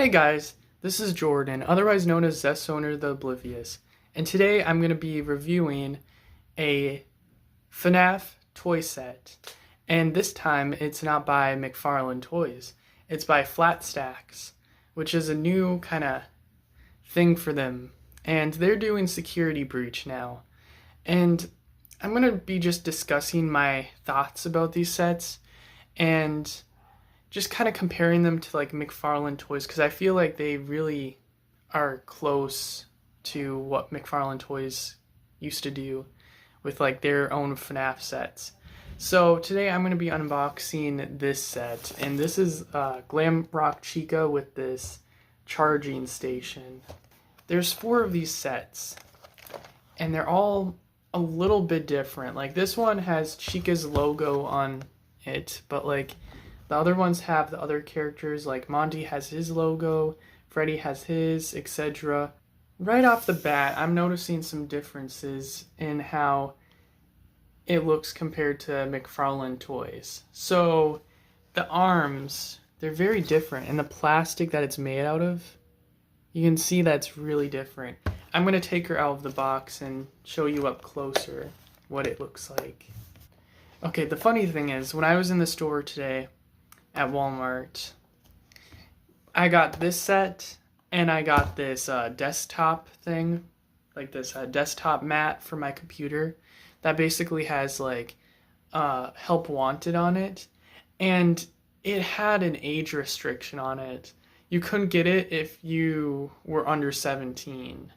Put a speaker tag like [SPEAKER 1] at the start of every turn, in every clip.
[SPEAKER 1] Hey guys, this is Jordan, otherwise known as Zest Owner the Oblivious, and today I'm going to be reviewing a FNAF toy set, and this time it's not by McFarlane Toys, it's by Flat Stacks, which is a new kind of thing for them, and they're doing Security Breach now, and I'm going to be just discussing my thoughts about these sets, and just kind of comparing them to like McFarlane Toys, because I feel like they really are close to what McFarlane Toys used to do with like their own FNAF sets. So today I'm going to be unboxing this set, and this is Glamrock Chica with this charging station. There's 4 of these sets, and they're all a little bit different. Like this one has Chica's logo on it, but like the other ones have the other characters, like Monty has his logo, Freddy has his, etc. Right off the bat, I'm noticing some differences in how it looks compared to McFarlane Toys. So the arms, they're very different, and the plastic that it's made out of, you can see that's really different. I'm going to take her out of the box and show you up closer what it looks like. Okay, the funny thing is, when I was in the store today, at Walmart, I got this set, and I got this desktop thing, like this desktop mat for my computer that basically has like help wanted on it, and it had an age restriction on it. You couldn't get it if you were under 17,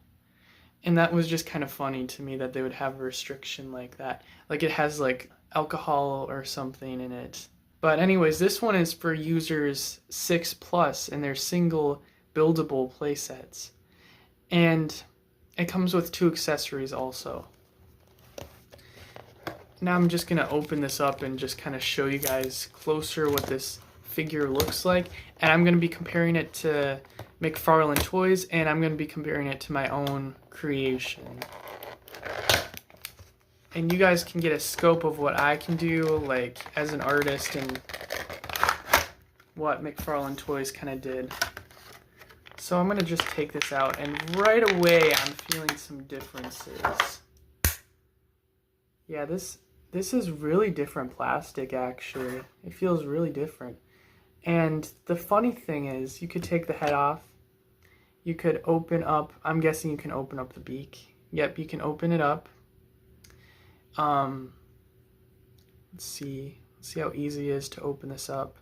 [SPEAKER 1] and that was just kind of funny to me that they would have a restriction like that, like it has like alcohol or something in it. But anyways, this one is for users 6+, and they're single buildable playsets. And it comes with 2 accessories also. Now I'm just going to open this up and just kind of show you guys closer what this figure looks like. And I'm going to be comparing it to McFarlane Toys, and I'm going to be comparing it to my own creation. And you guys can get a scope of what I can do, like, as an artist, and what McFarlane Toys kind of did. So I'm going to just take this out, and right away I'm feeling some differences. Yeah, this is really different plastic, actually. It feels really different. And the funny thing is, you could take the head off. You could open up, I'm guessing you can open up the beak. Yep, you can open it up. Let's see how easy it is to open this up.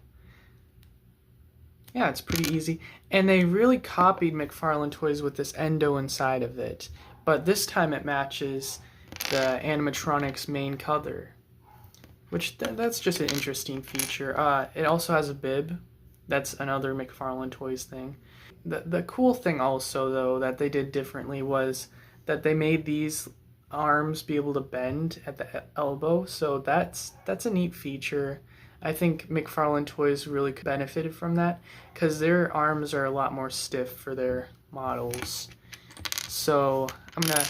[SPEAKER 1] Yeah, it's pretty easy. And they really copied McFarlane Toys with this endo inside of it, but this time it matches the animatronics main color, which that's just an interesting feature. It also has a bib. That's another McFarlane Toys thing. The cool thing also, though, that they did differently was that they made these arms be able to bend at the elbow, so that's a neat feature. I think McFarlane Toys really benefited from that, because their arms are a lot more stiff for their models. So I'm gonna,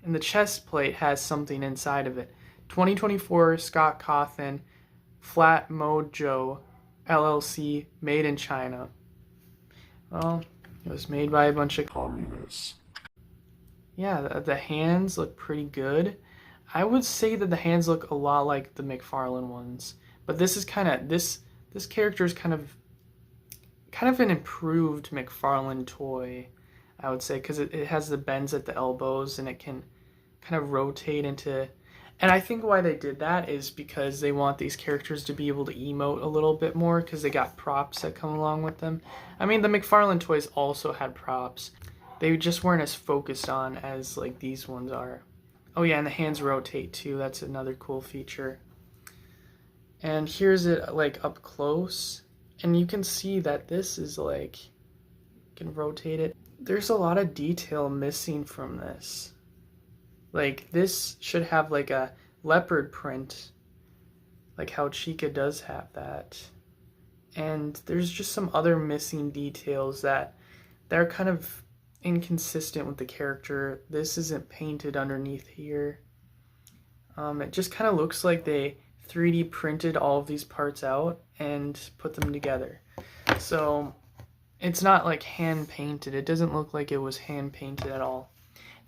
[SPEAKER 1] and the chest plate has something inside of it. 2024 Scott Cawthon Phatmojo LLC, made in China. Well, it was made by a bunch of communists. Yeah, the hands look pretty good. I would say that the hands look a lot like the McFarlane ones, but this is kind of this character is kind of an improved McFarlane toy, I would say, because it has the bends at the elbows, and it can kind of rotate into. And I think why they did that is because they want these characters to be able to emote a little bit more, because they got props that come along with them. I mean, the McFarlane Toys also had props. They just weren't as focused on as like these ones are. Oh yeah, and the hands rotate too. That's another cool feature. And here's it like up close, and you can see that this is like, you can rotate it. There's a lot of detail missing from this. Like this should have like a leopard print, like how Chica does have that. And there's just some other missing details that they're kind of inconsistent with the character. This isn't painted underneath here. It just kind of looks like they 3D printed all of these parts out and put them together. So it's not like hand painted. It doesn't look like it was hand painted at all.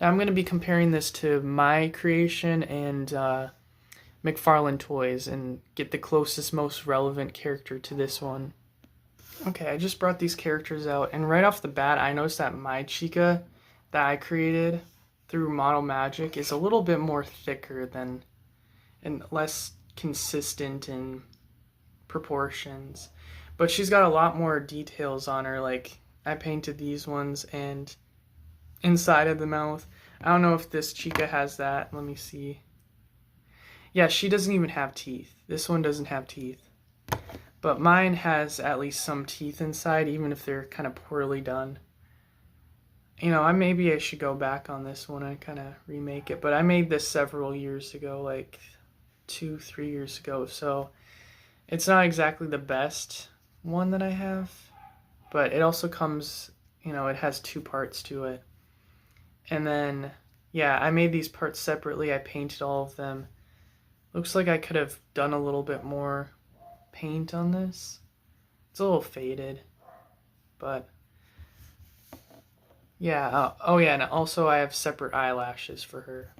[SPEAKER 1] Now I'm going to be comparing this to my creation and McFarlane toys and get the closest, most relevant character to this one. Okay, I just brought these characters out, and right off the bat, I noticed that my chica that I created through Model Magic is a little bit more thicker than and less consistent in proportions. But she's got a lot more details on her, like I painted these ones and inside of the mouth. I don't know if this chica has that. Let me see. Yeah, she doesn't even have teeth. This one doesn't have teeth. But mine has at least some teeth inside, even if they're kind of poorly done. You know, maybe I should go back on this one and kind of remake it. But I made this several years ago, like 2-3 years ago. So it's not exactly the best one that I have. But it also comes, you know, it has 2 parts to it. And then, yeah, I made these parts separately. I painted all of them. Looks like I could have done a little bit more paint on this. It's a little faded, but yeah. Oh yeah, and also I have separate eyelashes for her.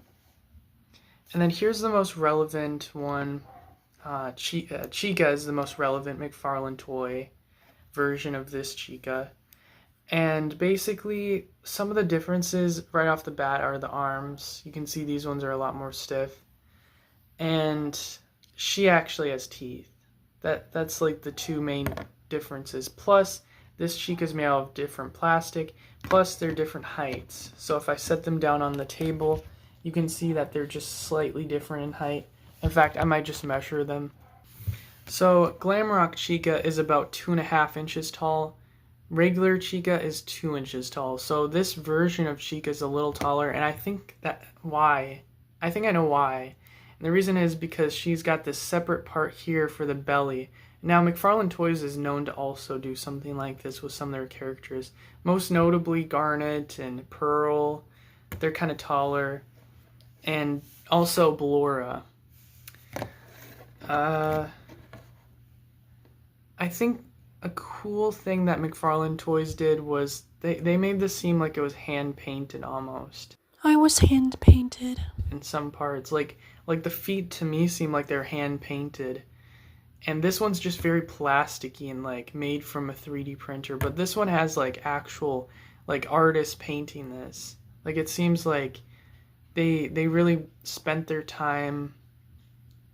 [SPEAKER 1] And then here's the most relevant one. Chica is the most relevant McFarlane toy version of this Chica. And basically, some of the differences right off the bat are the arms. You can see these ones are a lot more stiff. And she actually has teeth. That's like the 2 main differences. Plus, this Chica's made out of different plastic. Plus, they're different heights. So if I set them down on the table, you can see that they're just slightly different in height. In fact, I might just measure them. So Glamrock Chica is about 2.5 inches tall. Regular Chica is 2 inches tall. So this version of Chica is a little taller, and I think I know why. And the reason is because she's got this separate part here for the belly. Now, McFarlane Toys is known to also do something like this with some of their characters. Most notably, Garnet and Pearl. They're kind of taller. And also Ballora. I think a cool thing that McFarlane Toys did was they made this seem like it was hand-painted almost.
[SPEAKER 2] I was hand-painted.
[SPEAKER 1] In some parts. Like the feet to me seem like they're hand-painted. And this one's just very plasticky and like made from a 3D printer. But this one has like actual like artists painting this. Like it seems like they really spent their time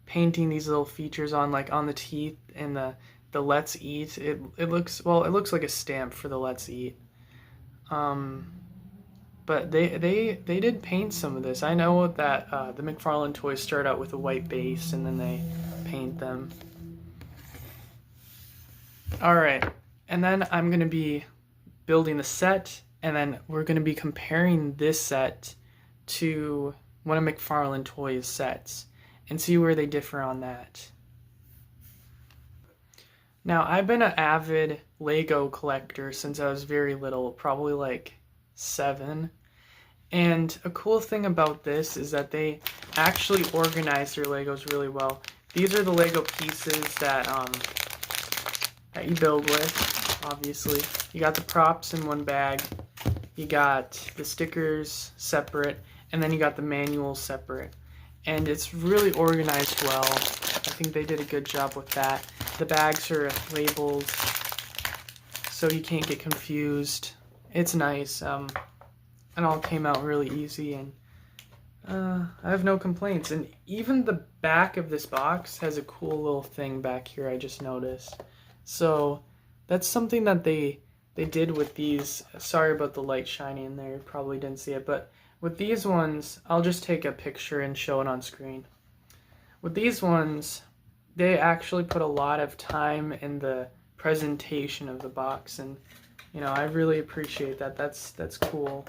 [SPEAKER 1] painting these little features on the teeth and the Let's Eat. It looks like a stamp for the Let's Eat. But they did paint some of this. I know that the McFarlane toys start out with a white base and then they paint them. Alright, and then I'm going to be building the set, and then we're going to be comparing this set to one of McFarlane Toys' sets and see where they differ on that. Now, I've been an avid Lego collector since I was very little, probably like 7. And a cool thing about this is that they actually organize their Legos really well. These are the Lego pieces that you build with, obviously. You got the props in one bag, you got the stickers separate, and then you got the manuals separate. And it's really organized well. I think they did a good job with that. The bags are labeled so you can't get confused. It's nice. It all came out really easy, and I have no complaints. And even the back of this box has a cool little thing back here I just noticed. So that's something that they did with these. Sorry about the light shining in there, you probably didn't see it, but with these ones, I'll just take a picture and show it on screen. With these ones, they actually put a lot of time in the presentation of the box, and you know, I really appreciate that. That's cool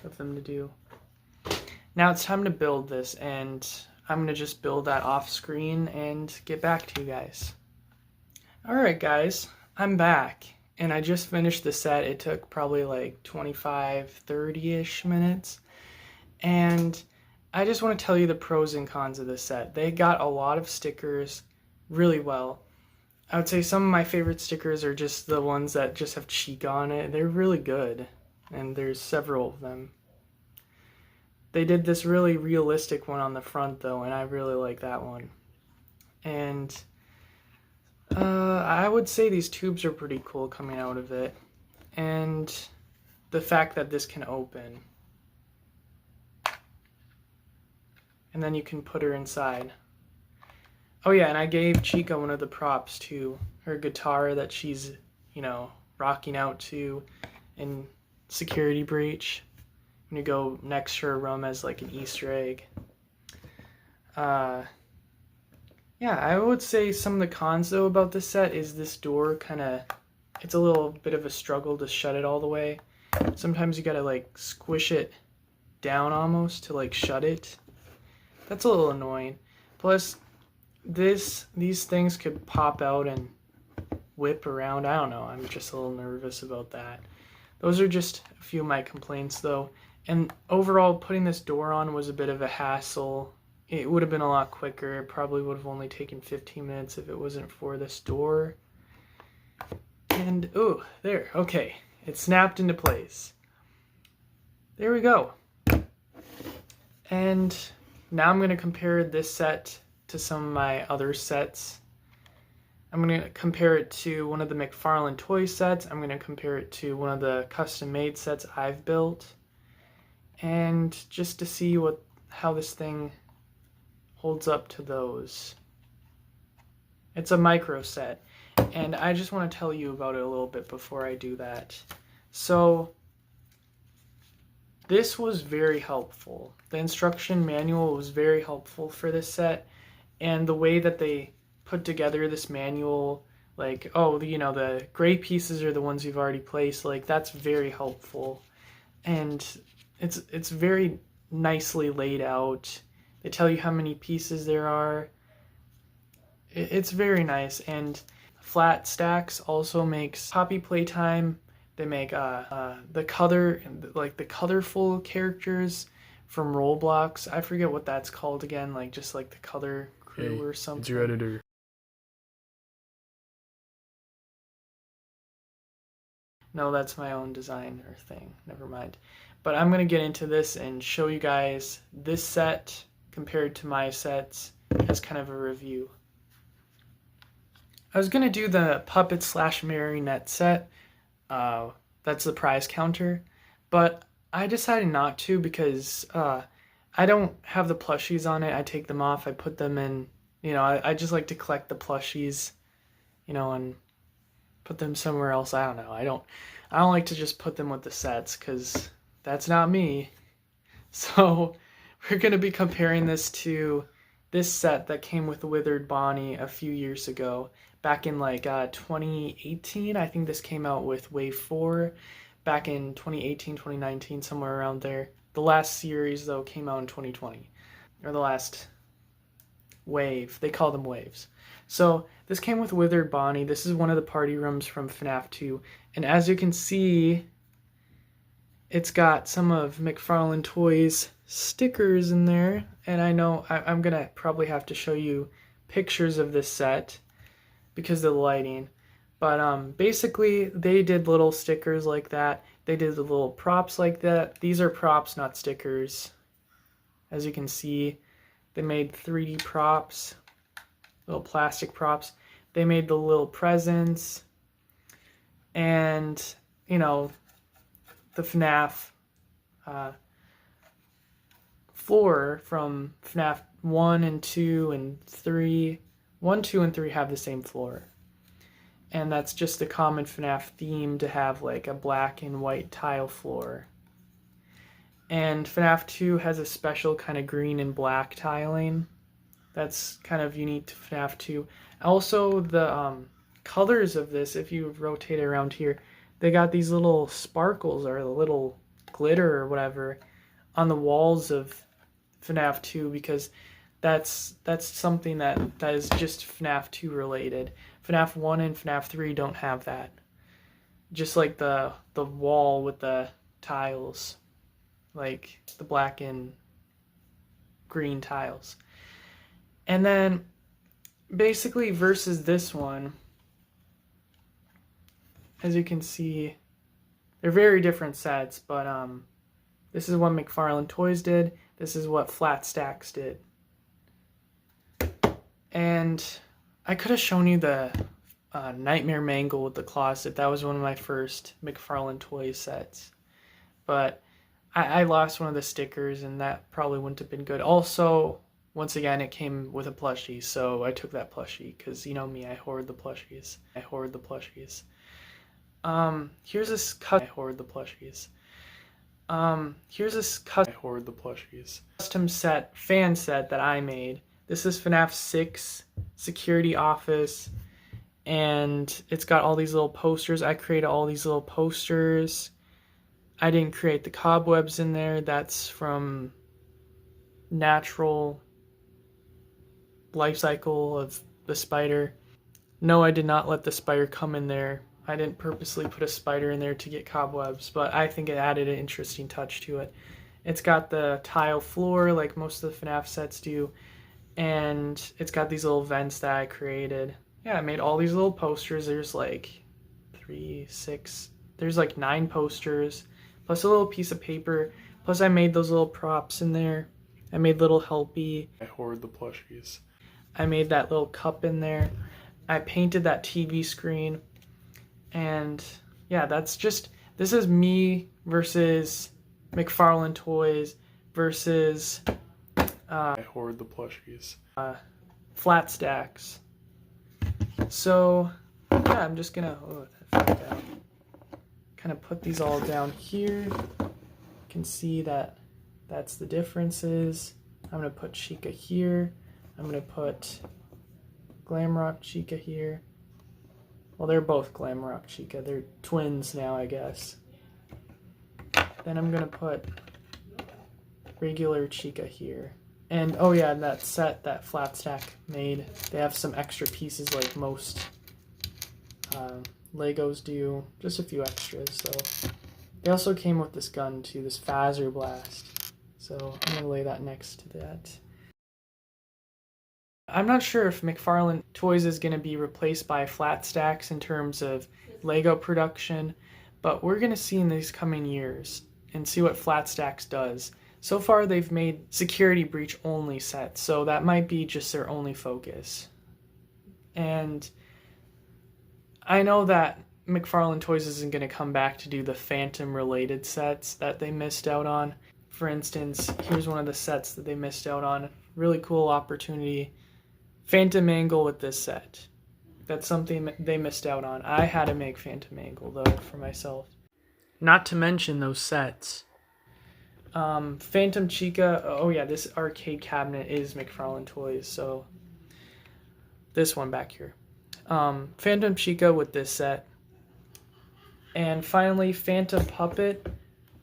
[SPEAKER 1] of them to do. Now it's time to build this, and I'm gonna just build that off screen and get back to you guys. Alright guys, I'm back, and I just finished the set. It took probably like 25-30-ish minutes, and I just want to tell you the pros and cons of this set. They got a lot of stickers really well. I would say some of my favorite stickers are just the ones that just have chica on it. They're really good, and there's several of them. They did this really realistic one on the front though, and I really like that one. And I would say these tubes are pretty cool coming out of it, and the fact that this can open, and then you can put her inside. Oh yeah, and I gave Chica one of the props too, her guitar that she's, rocking out to in Security Breach. When you go next to her room as like an Easter egg. Yeah, I would say some of the cons though about this set is this door it's a little bit of a struggle to shut it all the way. Sometimes you gotta like squish it down almost to like shut it. That's a little annoying. Plus, these things could pop out and whip around. I don't know, I'm just a little nervous about that. Those are just a few of my complaints though. And overall, putting this door on was a bit of a hassle. It would have been a lot quicker. It probably would have only taken 15 minutes if it wasn't for this door. And, oh, there, okay. It snapped into place. There we go. And now I'm going to compare this set to some of my other sets. I'm going to compare it to one of the McFarlane toy sets. I'm going to compare it to one of the custom-made sets I've built. And just to see how this thing holds up to those. It's a micro set, and I just want to tell you about it a little bit before I do that. So this was very helpful. The instruction manual was very helpful for this set, and the way that they put together this manual, like, oh, the gray pieces are the ones you've already placed, like, that's very helpful. And it's very nicely laid out. They tell you how many pieces there are. It's very nice. And Flat Stacks also makes Poppy Playtime. They make the colorful characters from Roblox. I forget what that's called again, just like the color crew or something.
[SPEAKER 3] It's your editor.
[SPEAKER 1] No, that's my own design or thing. Never mind. But I'm going to get into this and show you guys this set compared to my sets as kind of a review. I was going to do the Puppet / Marionette set. That's the prize counter. But I decided not to because I don't have the plushies on it. I take them off. I put them in, I just like to collect the plushies, and put them somewhere else. I don't know. I don't like to just put them with the sets because that's not me. So we're going to be comparing this to this set that came with Withered Bonnie a few years ago. Back in 2018, I think this came out with Wave 4. Back in 2018, 2019, somewhere around there. The last series, though, came out in 2020. Or the last wave. They call them waves. So this came with Withered Bonnie. This is one of the party rooms from FNAF 2. And as you can see, it's got some of McFarlane Toys stickers in there. And I know I'm going to probably have to show you pictures of this set because of the lighting. But basically, they did little stickers like that. They did the little props like that. These are props, not stickers. As you can see, they made 3D props. Little plastic props. They made the little presents, and the FNAF floor from FNAF 1 and 2 and 3. 1, 2, and 3 have the same floor, and that's just a common FNAF theme to have a black and white tile floor. And FNAF 2 has a special kind of green and black tiling. That's kind of unique to FNAF 2. Also, the colors of this, if you rotate it around here, they got these little sparkles or a little glitter or whatever on the walls of FNAF 2 because that's something that is just FNAF 2 related. FNAF 1 and FNAF 3 don't have that. Just like the wall with the tiles, like the black and green tiles. And then basically versus this one, as you can see, they're very different sets, but this is what McFarlane Toys did. This is what Flat Stacks did. And I could have shown you the Nightmare Mangle with the closet. That was one of my first McFarlane Toys sets. But I lost one of the stickers, and that probably wouldn't have been good. Also, once again, it came with a plushie, so I took that plushie because, you know me, I hoard the plushies. Here's this custom set, fan set that I made. This is FNAF 6 Security Office, and it's got all these little posters. I created all these little posters. I didn't create the cobwebs in there. That's from natural life cycle of the spider. No, I did not let the spider come in there. I didn't purposely put a spider in there to get cobwebs, but I think it added an interesting touch to it. It's got the tile floor like most of the FNAF sets do, and it's got these little vents that I created. Yeah, I made all these little posters. There's like 9 posters, plus a little piece of paper, plus I made those little props in there. I made little helpy. I hoard the plushies. I made that little cup in there. I painted that TV screen. And yeah, this is me versus McFarlane Toys versus I hoard the plushies. Flat Stacks. So yeah, I'm just gonna kind of put these all down here. You can see that that's the differences. I'm gonna put Chica here. I'm gonna put Glamrock Chica here. Well, they're both Glamrock Chica. They're twins now, I guess. Then I'm gonna put regular Chica here. And oh yeah, that set that Flat Stack made, they have some extra pieces like most Legos do. Just a few extras. So they also came with this gun too, this Phaser Blast. So I'm gonna lay that next to that. I'm not sure if McFarlane Toys is going to be replaced by Flat Stacks in terms of Lego production, but we're going to see in these coming years and see what Flat Stacks does. So far they've made security breach only sets, so that might be just their only focus. And I know that McFarlane Toys isn't going to come back to do the Phantom related sets that they missed out on. For instance, here's one of the sets that they missed out on. Really cool opportunity. Phantom Angle with this set. That's something they missed out on. I had to make Phantom Angle though for myself. Not to mention those sets. Phantom Chica. Oh yeah, this arcade cabinet is McFarlane Toys. So this one back here. Phantom Chica with this set. And finally Phantom Puppet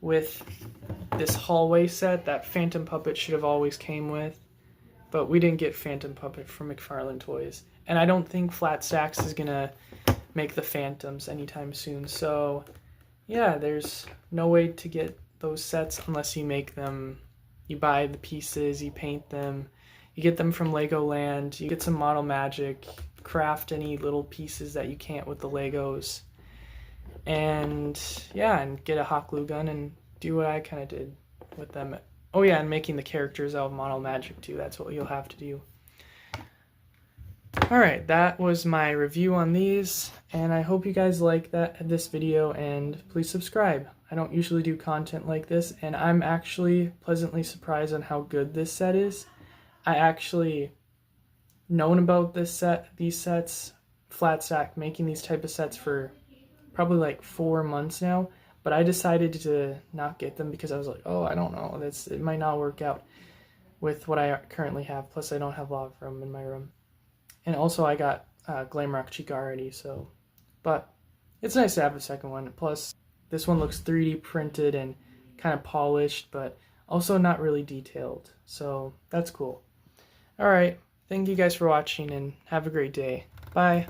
[SPEAKER 1] with this hallway set that Phantom Puppet should have always came with. But we didn't get Phantom Puppet from McFarlane Toys. And I don't think Flat Stacks is going to make the Phantoms anytime soon. So, yeah, there's no way to get those sets unless you make them. You buy the pieces, you paint them, you get them from Legoland, you get some model magic, craft any little pieces that you can't with the Legos. And, yeah, and get a hot glue gun and do what I kind of did with them. Oh yeah, and making the characters out of model magic too. That's what you'll have to do. Alright, that was my review on these, and I hope you guys like this video, and please subscribe. I don't usually do content like this, and I'm actually pleasantly surprised on how good this set is. I actually known about these sets, Flat Stack, making these type of sets for probably like 4 months now. But I decided to not get them because I was like, oh, I don't know. It might not work out with what I currently have. Plus, I don't have a lot of room in my room. And also, I got Glamrock Chica already. So, but it's nice to have a second one. Plus, this one looks 3D printed and kind of polished, but also not really detailed. So, that's cool. All right. Thank you guys for watching, and have a great day. Bye.